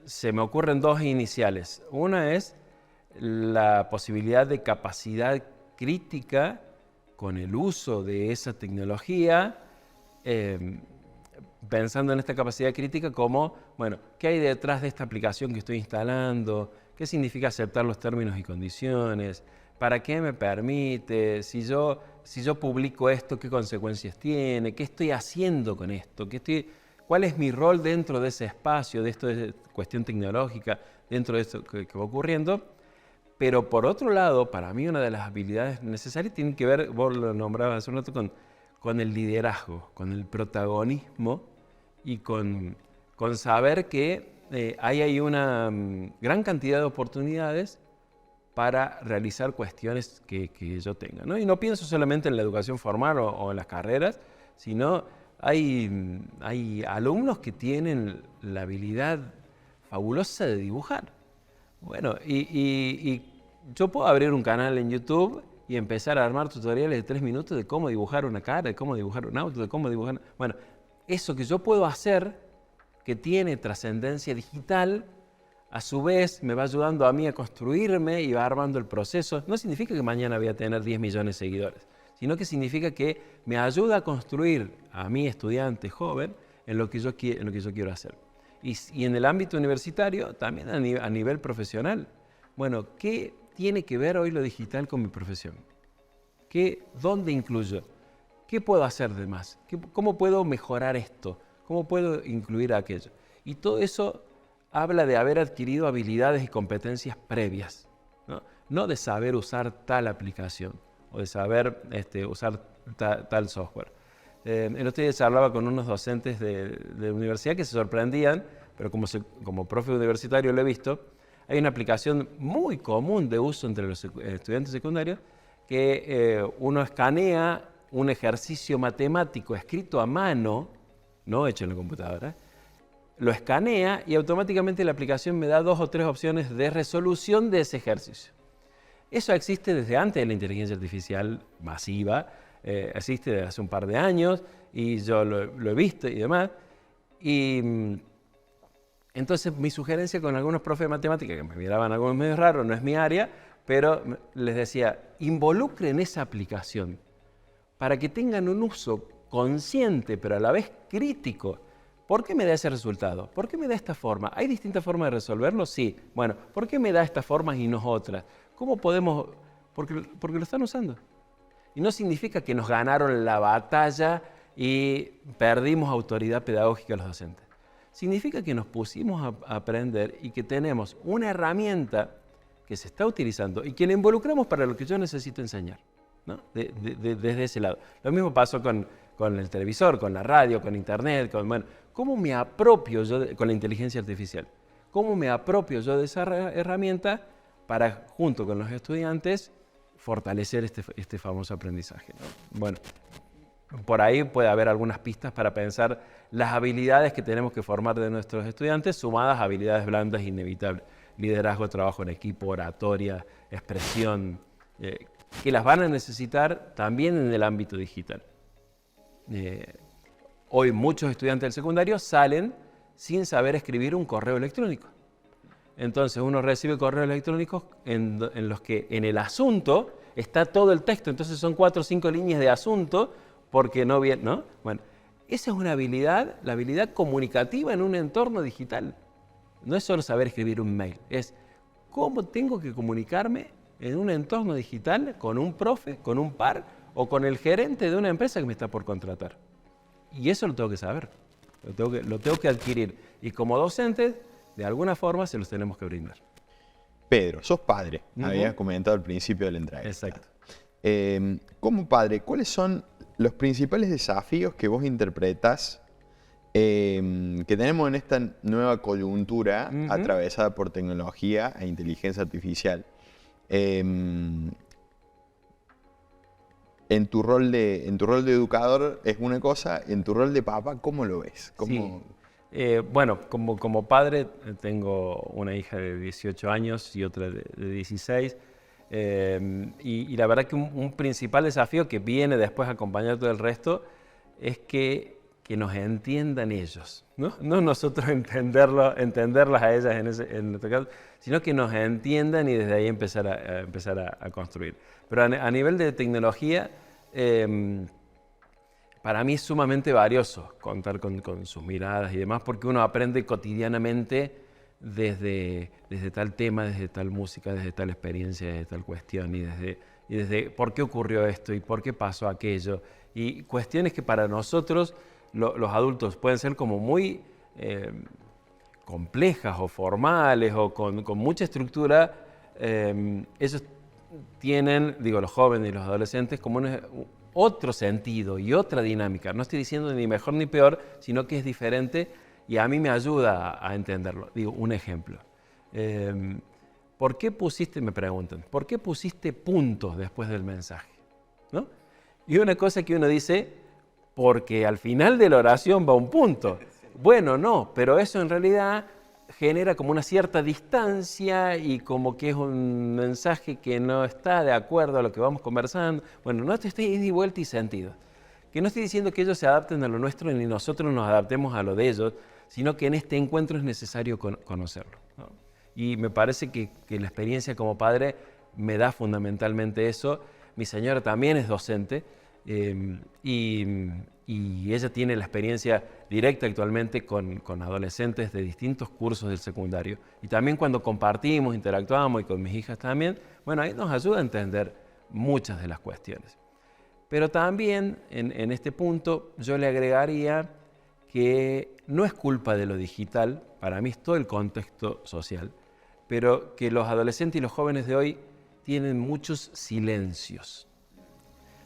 A: Se me ocurren dos iniciales. Una es la posibilidad de capacidad crítica con el uso de esa tecnología, pensando en esta capacidad crítica como, bueno, ¿qué hay detrás de esta aplicación que estoy instalando? ¿Qué significa aceptar los términos y condiciones? ¿Para qué me permite? Si yo publico esto, ¿qué consecuencias tiene? ¿Qué estoy haciendo con esto? ¿Cuál es mi rol dentro de ese espacio, de esto de cuestión tecnológica, dentro de esto que va ocurriendo? Pero por otro lado, para mí una de las habilidades necesarias tiene que ver, vos lo nombrabas hace un rato, con el liderazgo, con el protagonismo y con saber que hay una gran cantidad de oportunidades para realizar cuestiones que yo tenga, ¿no? Y no pienso solamente en la educación formal o en las carreras, sino hay alumnos que tienen la habilidad fabulosa de dibujar. Bueno, y yo puedo abrir un canal en YouTube y empezar a armar tutoriales de 3 minutos de cómo dibujar una cara, de cómo dibujar un auto, de cómo dibujar... Bueno, eso que yo puedo hacer, que tiene trascendencia digital, a su vez me va ayudando a mí a construirme y va armando el proceso. No significa que mañana voy a tener 10 millones de seguidores, sino que significa que me ayuda a construir a mi estudiante joven en lo que yo quiero hacer. Y en el ámbito universitario, también a nivel profesional. Bueno, ¿qué tiene que ver hoy lo digital con mi profesión? ¿Dónde incluyo? ¿Qué puedo hacer de más? ¿Cómo puedo mejorar esto? ¿Cómo puedo incluir aquello? Y todo eso habla de haber adquirido habilidades y competencias previas, ¿no? No de saber usar tal aplicación o de saber usar tal software. El otro día hablaba con unos docentes de universidad que se sorprendían, pero como profe universitario lo he visto, hay una aplicación muy común de uso entre los estudiantes secundarios que uno escanea un ejercicio matemático escrito a mano, no hecho en la computadora, lo escanea y automáticamente la aplicación me da 2 o 3 opciones de resolución de ese ejercicio. Eso existe desde antes de la inteligencia artificial masiva, existe desde hace un par de años y yo lo he visto y demás. Y entonces mi sugerencia con algunos profes de matemáticas, que me miraban algunos medios raros, no es mi área, pero les decía, involucren esa aplicación para que tengan un uso consciente, pero a la vez crítico. ¿Por qué me da ese resultado? ¿Por qué me da esta forma? ¿Hay distintas formas de resolverlo? Sí. Bueno, ¿por qué me da estas formas y no otras? ¿Cómo podemos...? Porque lo están usando. Y no significa que nos ganaron la batalla y perdimos autoridad pedagógica los docentes. Significa que nos pusimos a aprender y que tenemos una herramienta que se está utilizando y que la involucramos para lo que yo necesito enseñar, ¿no? Desde ese lado. Lo mismo pasó con el televisor, con la radio, con internet, bueno, ¿cómo me apropio yo con la inteligencia artificial? ¿Cómo me apropio yo de esa herramienta para, junto con los estudiantes, fortalecer este famoso aprendizaje, ¿no? Bueno, por ahí puede haber algunas pistas para pensar las habilidades que tenemos que formar de nuestros estudiantes, sumadas a habilidades blandas inevitables. Liderazgo, trabajo en equipo, oratoria, expresión, que las van a necesitar también en el ámbito digital. Hoy muchos estudiantes del secundario salen sin saber escribir un correo electrónico. Entonces uno recibe correos electrónicos en los que en el asunto está todo el texto, entonces son 4 o 5 líneas de asunto porque no bien, ¿no? Bueno, esa es una habilidad, la habilidad comunicativa en un entorno digital. No es solo saber escribir un mail, es cómo tengo que comunicarme en un entorno digital con un profe, con un par o con el gerente de una empresa que me está por contratar. Y eso lo tengo que saber, lo tengo que adquirir. Y como docentes, de alguna forma se los tenemos que brindar.
B: Pedro, sos padre, habías comentado al principio de la entrevista.
A: Exacto.
B: Como padre, ¿cuáles son los principales desafíos que vos interpretás que tenemos en esta nueva coyuntura atravesada por tecnología e inteligencia artificial? En tu rol de educador es una cosa, en tu rol de papá, ¿cómo lo ves? ¿Cómo...
A: Sí. Bueno, como padre tengo una hija de 18 años y otra de 16. Y la verdad que un principal desafío que viene después a acompañar todo el resto es que nos entiendan ellos, ¿no? No nosotros entenderlas a ellas en nuestro caso, sino que nos entiendan y desde ahí empezar a construir. Pero a nivel de tecnología, para mí es sumamente valioso contar con sus miradas y demás, porque uno aprende cotidianamente desde tal tema, desde tal música, desde tal experiencia, desde tal cuestión, y desde por qué ocurrió esto y por qué pasó aquello. Y cuestiones que para nosotros, los adultos, pueden ser como muy complejas o formales o con mucha estructura. Ellos tienen, los jóvenes y los adolescentes, como otro sentido y otra dinámica. No estoy diciendo ni mejor ni peor, sino que es diferente y a mí me ayuda a entenderlo. Un ejemplo. ¿Por qué me preguntan, ¿por qué pusiste puntos después del mensaje? ¿No? Y una cosa que uno dice, porque al final de la oración va un punto. Bueno, no, pero eso en realidad genera como una cierta distancia y como que es un mensaje que no está de acuerdo a lo que vamos conversando. Bueno, no estoy ida y vuelta y sentido. Que no estoy diciendo que ellos se adapten a lo nuestro ni nosotros nos adaptemos a lo de ellos, sino que en este encuentro es necesario conocerlo, ¿no? Y me parece que la experiencia como padre me da fundamentalmente eso. Mi señora también es docente y ella tiene la experiencia directa actualmente con adolescentes de distintos cursos del secundario. Y también cuando compartimos, interactuamos y con mis hijas también, bueno, ahí nos ayuda a entender muchas de las cuestiones. Pero también en este punto yo le agregaría que no es culpa de lo digital, para mí es todo el contexto social, pero que los adolescentes y los jóvenes de hoy tienen muchos silencios.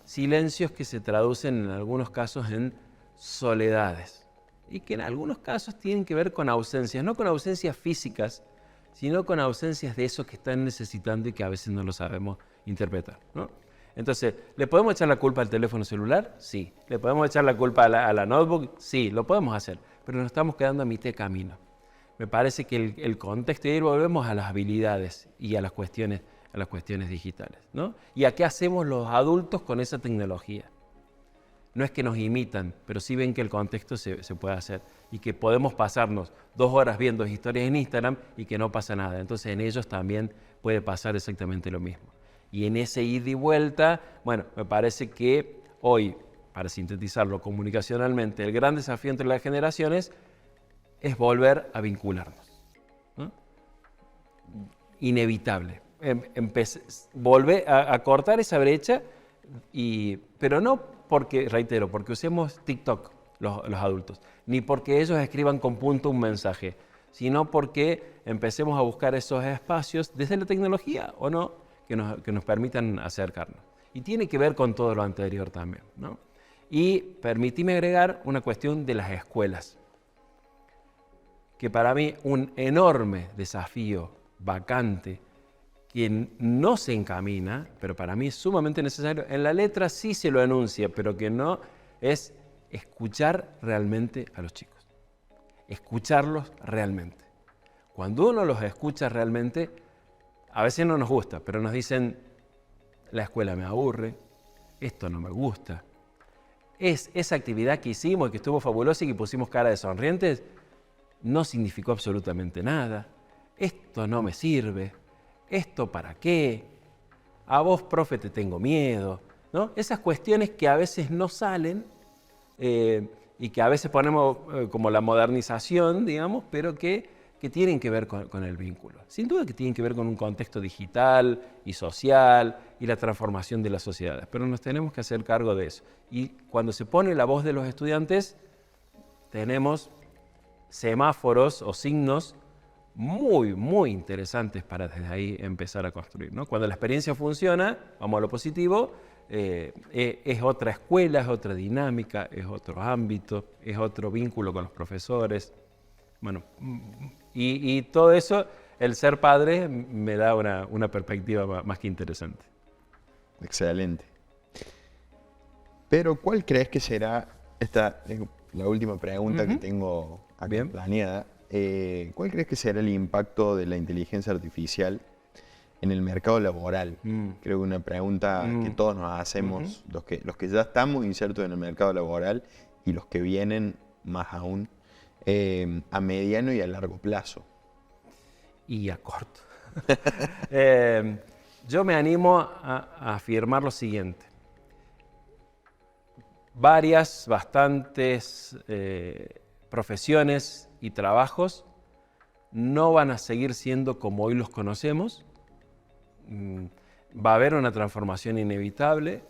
A: Silencios que se traducen en algunos casos en soledades y que en algunos casos tienen que ver con ausencias, no con ausencias físicas, sino con ausencias de eso que están necesitando y que a veces no lo sabemos interpretar, ¿no? Entonces, ¿le podemos echar la culpa al teléfono celular? Sí. ¿Le podemos echar la culpa a la notebook? Sí, lo podemos hacer, pero nos estamos quedando a mitad de camino. Me parece que el contexto, y ahí volvemos a las habilidades y a las cuestiones digitales, ¿no? ¿Y a qué hacemos los adultos con esa tecnología? no es que nos imitan, pero sí ven que el contexto se puede hacer y que podemos pasarnos 2 horas viendo historias en Instagram y que no pasa nada. Entonces en ellos también puede pasar exactamente lo mismo. Y en ese ida y vuelta, bueno, me parece que hoy, para sintetizarlo comunicacionalmente, el gran desafío entre las generaciones es volver a vincularnos, ¿no? Inevitable. Volver a cortar esa brecha, pero no porque, reitero, porque usemos TikTok los adultos, ni porque ellos escriban con punto un mensaje, sino porque empecemos a buscar esos espacios desde la tecnología o no, que nos permitan acercarnos. Y tiene que ver con todo lo anterior también, ¿no? Y permitime agregar una cuestión de las escuelas, que para mí un enorme desafío vacante que no se encamina, pero para mí es sumamente necesario. En la letra sí se lo anuncia, pero que no es escuchar realmente a los chicos. Escucharlos realmente. Cuando uno los escucha realmente, a veces no nos gusta, pero nos dicen, la escuela me aburre, esto no me gusta. Esa actividad que hicimos, que estuvo fabulosa y que pusimos cara de sonrientes, no significó absolutamente nada. Esto no me sirve. ¿Esto para qué? A vos, profe, te tengo miedo, ¿no? Esas cuestiones que a veces no salen y que a veces ponemos como la modernización, digamos, pero que tienen que ver con el vínculo. Sin duda que tienen que ver con un contexto digital y social y la transformación de las sociedades, pero nos tenemos que hacer cargo de eso. Y cuando se pone la voz de los estudiantes, tenemos semáforos o signos muy, muy interesantes para desde ahí empezar a construir, ¿no? Cuando la experiencia funciona, vamos a lo positivo, es otra escuela, es otra dinámica, es otro ámbito, es otro vínculo con los profesores. Bueno, y todo eso, el ser padre me da una perspectiva más que interesante.
B: Excelente. Pero ¿cuál crees que será, esta es la última pregunta que tengo acá planeada, ¿cuál crees que será el impacto de la inteligencia artificial en el mercado laboral? Creo que una pregunta que todos nos hacemos, los que ya estamos insertos en el mercado laboral y los que vienen más aún, a mediano y a largo plazo.
A: Y a corto. Yo me animo a afirmar lo siguiente. Bastantes profesiones y trabajos no van a seguir siendo como hoy los conocemos. Va a haber una transformación inevitable,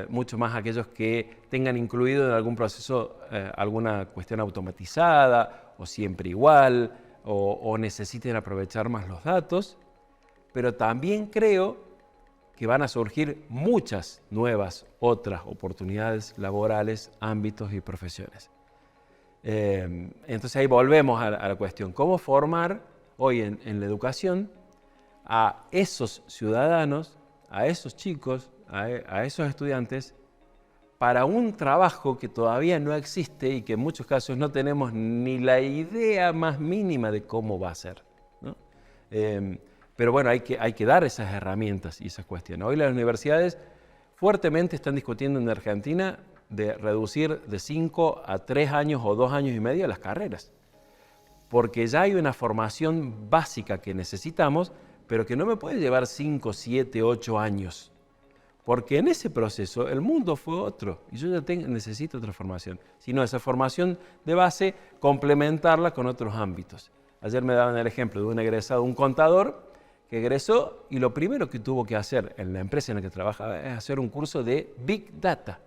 A: mucho más aquellos que tengan incluido en algún proceso alguna cuestión automatizada o siempre igual o necesiten aprovechar más los datos, pero también creo que van a surgir muchas nuevas otras oportunidades laborales, ámbitos y profesiones. Entonces ahí volvemos a la cuestión, ¿cómo formar hoy en la educación a esos ciudadanos, a esos chicos, a esos estudiantes, para un trabajo que todavía no existe y que en muchos casos no tenemos ni la idea más mínima de cómo va a ser, ¿no? Pero bueno, hay que dar esas herramientas y esas cuestiones. Hoy las universidades fuertemente están discutiendo en Argentina de reducir de 5 a 3 años o 2 años y medio las carreras, porque ya hay una formación básica que necesitamos, pero que no me puede llevar 5, 7, 8 años, porque en ese proceso el mundo fue otro y yo ya necesito otra formación, sino esa formación de base complementarla con otros ámbitos. Ayer me daban el ejemplo de un egresado, un contador, que egresó y lo primero que tuvo que hacer en la empresa en la que trabajaba es hacer un curso de Big Data,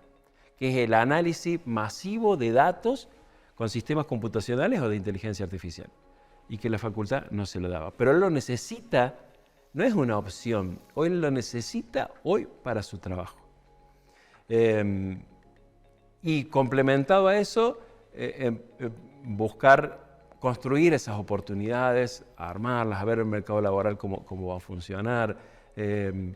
A: que es el análisis masivo de datos con sistemas computacionales o de inteligencia artificial, y que la facultad no se lo daba. Pero él lo necesita, no es una opción, hoy lo necesita hoy para su trabajo. Y complementado a eso, buscar construir esas oportunidades, armarlas, a ver el mercado laboral cómo va a funcionar,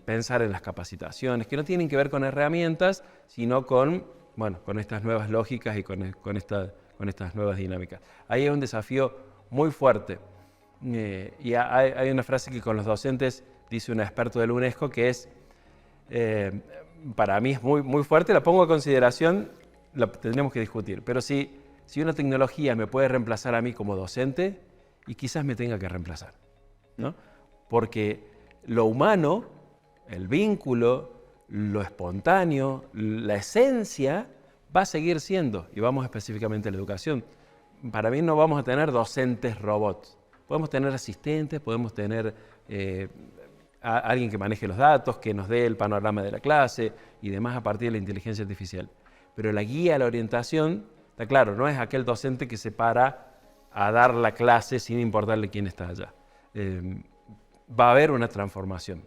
A: pensar en las capacitaciones, que no tienen que ver con herramientas, sino con estas nuevas lógicas y con estas nuevas dinámicas. Ahí hay un desafío muy fuerte. Y hay una frase que con los docentes dice un experto de la UNESCO que es, para mí es muy, muy fuerte, la pongo a consideración, la tendremos que discutir. Pero si una tecnología me puede reemplazar a mí como docente, y quizás me tenga que reemplazar, ¿no? Porque lo humano, el vínculo, lo espontáneo, la esencia, va a seguir siendo, y vamos específicamente a la educación. Para mí no vamos a tener docentes robots. Podemos tener asistentes, podemos tener alguien que maneje los datos, que nos dé el panorama de la clase y demás a partir de la inteligencia artificial. Pero la guía, la orientación, está claro, no es aquel docente que se para a dar la clase sin importarle quién está allá. Va a haber una transformación.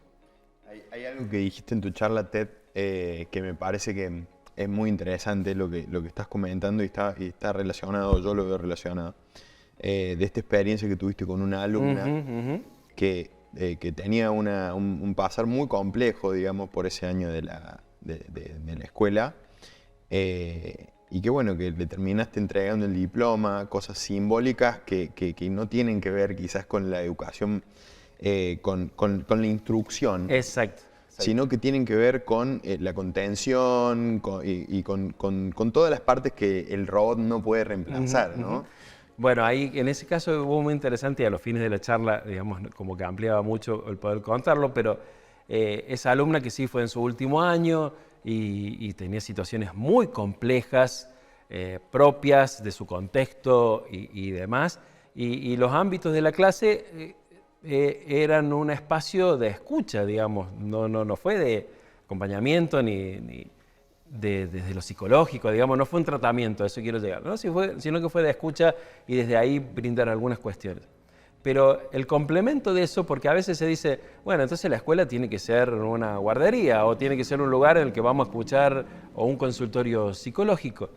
B: Hay algo que dijiste en tu charla TED que me parece que es muy interesante lo que estás comentando y está relacionado, yo lo veo relacionado, de esta experiencia que tuviste con una alumna que tenía un pasar muy complejo, digamos, por ese año de la escuela, y que bueno, que le terminaste entregando el diploma, cosas simbólicas que no tienen que ver quizás con la educación, con la instrucción.
A: Exacto.
B: Sino que tienen que ver con la contención y con todas las partes que el robot no puede reemplazar, ¿no?
A: Bueno, ahí en ese caso hubo muy interesante y a los fines de la charla, digamos, como que ampliaba mucho el poder contarlo, pero esa alumna que sí fue en su último año y tenía situaciones muy complejas, propias de su contexto y demás, y los ámbitos de la clase eran un espacio de escucha, digamos, no fue de acompañamiento ni desde lo psicológico, digamos, no fue un tratamiento, a eso quiero llegar, ¿no? Sino que fue de escucha y desde ahí brindar algunas cuestiones. Pero el complemento de eso, porque a veces se dice, bueno, entonces la escuela tiene que ser una guardería o tiene que ser un lugar en el que vamos a escuchar o un consultorio psicológico.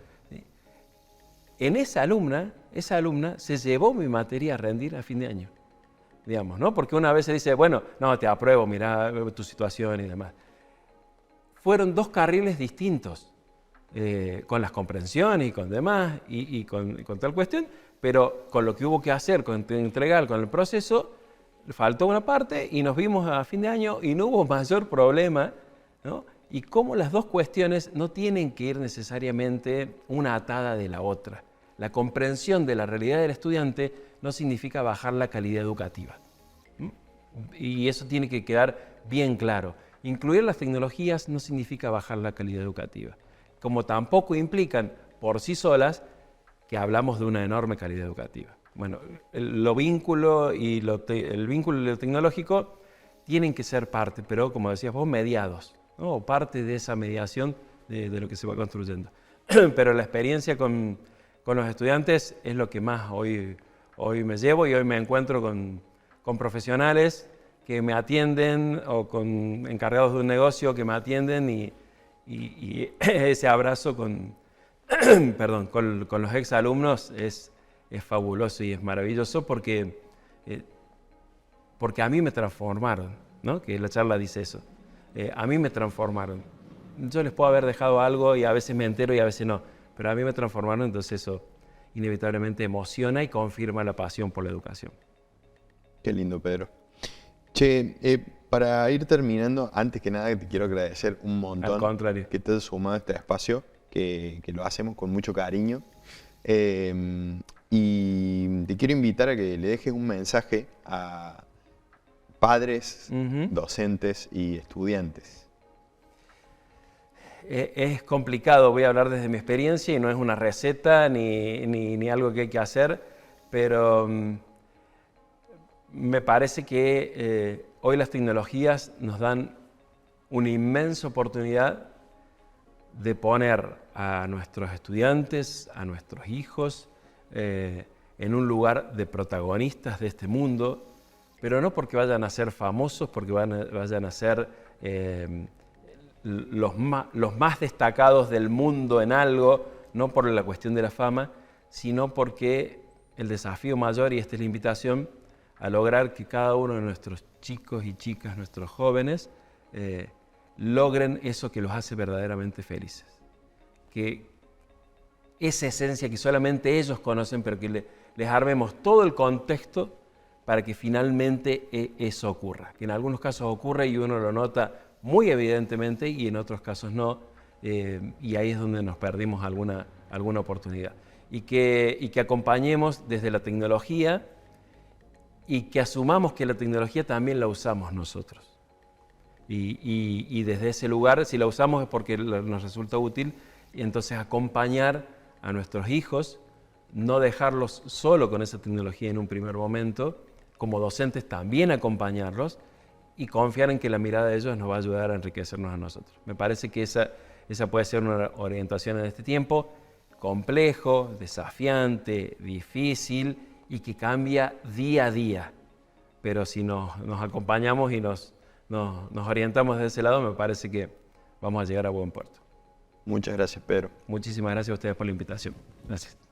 A: En esa alumna se llevó mi materia a rendir a fin de año, digamos, ¿no? Porque una vez se dice, bueno, no, te apruebo, mirá tu situación y demás. Fueron dos carriles distintos, con las comprensiones y con demás, y con tal cuestión, pero con lo que hubo que hacer, con entregar, con el proceso, faltó una parte y nos vimos a fin de año y no hubo mayor problema, ¿no? Y cómo las dos cuestiones no tienen que ir necesariamente una atada de la otra. La comprensión de la realidad del estudiante no significa bajar la calidad educativa. Y eso tiene que quedar bien claro. Incluir las tecnologías no significa bajar la calidad educativa, como tampoco implican por sí solas que hablamos de una enorme calidad educativa. Bueno, el vínculo y lo tecnológico tienen que ser parte, pero como decías vos, mediados, ¿no? O parte de esa mediación de lo que se va construyendo. Pero la experiencia con los estudiantes es lo que más hoy me llevo, y hoy me encuentro con profesionales que me atienden o con encargados de un negocio que me atienden y ese abrazo con los exalumnos es fabuloso y es maravilloso porque a mí me transformaron, ¿no? Que la charla dice eso. A mí me transformaron. Yo les puedo haber dejado algo y a veces me entero y a veces no, pero a mí me transformaron, entonces eso inevitablemente emociona y confirma la pasión por la educación.
B: Qué lindo, Pedro. Che, para ir terminando, antes que nada te quiero agradecer un montón.
A: Al contrario.
B: Que te hayas sumado a este espacio, que lo hacemos con mucho cariño. Y te quiero invitar a que le dejes un mensaje a padres, docentes y estudiantes.
A: Es complicado, voy a hablar desde mi experiencia y no es una receta ni algo que hay que hacer, pero me parece que hoy las tecnologías nos dan una inmensa oportunidad de poner a nuestros estudiantes, a nuestros hijos, en un lugar de protagonistas de este mundo, pero no porque vayan a ser famosos, porque vayan a ser los más destacados del mundo en algo, no por la cuestión de la fama, sino porque el desafío mayor, y esta es la invitación, a lograr que cada uno de nuestros chicos y chicas, nuestros jóvenes, logren eso que los hace verdaderamente felices. Que esa esencia que solamente ellos conocen, pero que les armemos todo el contexto para que finalmente eso ocurra. Que en algunos casos ocurre y uno lo nota muy evidentemente, y en otros casos no, y ahí es donde nos perdimos alguna oportunidad. Y que acompañemos desde la tecnología y que asumamos que la tecnología también la usamos nosotros. Y desde ese lugar, si la usamos es porque nos resulta útil, y entonces acompañar a nuestros hijos, no dejarlos solo con esa tecnología en un primer momento, como docentes también acompañarlos y confiar en que la mirada de ellos nos va a ayudar a enriquecernos a nosotros. Me parece que esa puede ser una orientación en este tiempo complejo, desafiante, difícil y que cambia día a día. Pero si nos acompañamos y nos orientamos de ese lado, me parece que vamos a llegar a buen puerto.
B: Muchas gracias, Pedro.
A: Muchísimas gracias a ustedes por la invitación. Gracias.